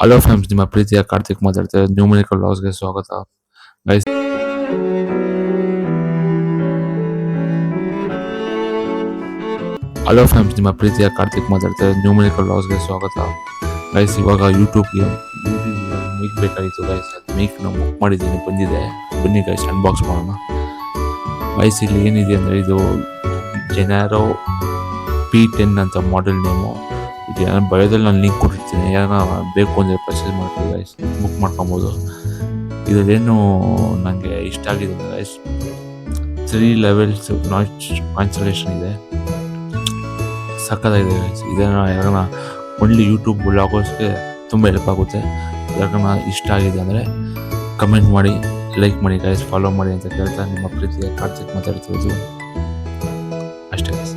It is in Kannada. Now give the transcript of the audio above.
ಹಲೋ ಫ್ರೆಂಡ್ಸ್, ನಿಮ್ಮ ಪ್ರೀತಿಯ ಕಾರ್ತಿಕ್ ಮಾತಾಡ್ತಾರೆ. ನ್ಯೂಮರಿಕಲ್ ಲಾಸ್ಗೆ ಸ್ವಾಗತ. ಗೈಸ್, ಹಲೋ ಫ್ರೆಂಡ್ಸ್, ನಿಮ್ಮ ಪ್ರೀತಿಯ ಕಾರ್ತಿಕ್ ಮಾತಾಡ್ತಾರೆ. ನ್ಯೂಮರಿಕಲ್ ಲಾಸ್ಗೆ ಸ್ವಾಗತ. ಗೈಸ್, ಇವಾಗ ಯೂಟ್ಯೂಬ್ಗೆ ಮೈಕ್ ಬೇಕಾಗಿತ್ತು ಗೈಸ್. ಅದು ಮೈಕ್ ನಾವು ಬುಕ್ ಮಾಡಿದ್ದೀನಿ, ಬಂದಿದೆ. ಬನ್ನಿ ಗೈಸ್, ಅನ್ಬಾಕ್ಸ್ ಮಾಡೋಣ. ಗೈಸ್, ಇಲ್ಲಿ ಏನಿದೆ ಅಂದರೆ ಇದು ಜೆನಾರೋ P10 ಅಂತ ಮಾಡೆಲ್ ನೇಮು. ಇದು ಬಯೋದಲ್ಲಿ ನಾನು ಲಿಂಕ್ ಕೊಟ್ಟಿರ್ತೀನಿ. ಯಾರನ್ನ ಬೇಕು ಅಂದರೆ ಪರ್ಚೇಸ್ ಮಾಡ್ತೀವಿ ಗೈಸ್, ಬುಕ್ ಮಾಡ್ಕೊಬೋದು. ಇದರೇನು ನನಗೆ ಇಷ್ಟ ಆಗಿದೆ ಗೈಸ್, 3 ಲೆವೆಲ್ಸ್ ನಾಯ್ಸ್ ಕ್ಯಾನ್ಸಲೇಷನ್ ಇದೆ, ಸಕ್ಕತ್ತಾಗಿದೆ ಗೈಸ್. ಇದನ್ನು ಯಾರನ್ನ ಒನ್ಲಿ ಯೂಟ್ಯೂಬ್ ಬ್ಲಾಗರ್ಸ್ಗೆ ತುಂಬ ಹೆಲ್ಪ್ ಆಗುತ್ತೆ. ಯಾರನ್ನ ಇಷ್ಟ ಆಗಿದೆ ಅಂದರೆ ಕಮೆಂಟ್ ಮಾಡಿ, ಲೈಕ್ ಮಾಡಿ ಗೈಸ್, ಫಾಲೋ ಮಾಡಿ ಅಂತ ಕೇಳ್ತಾ ನಿಮ್ಮ ಪ್ರೀತಿಯ ಕಾರ್ತಿಕ್ ಮಾತಾಡ್ತಿರೋದು ಅಷ್ಟೇ ಗೈಸ್.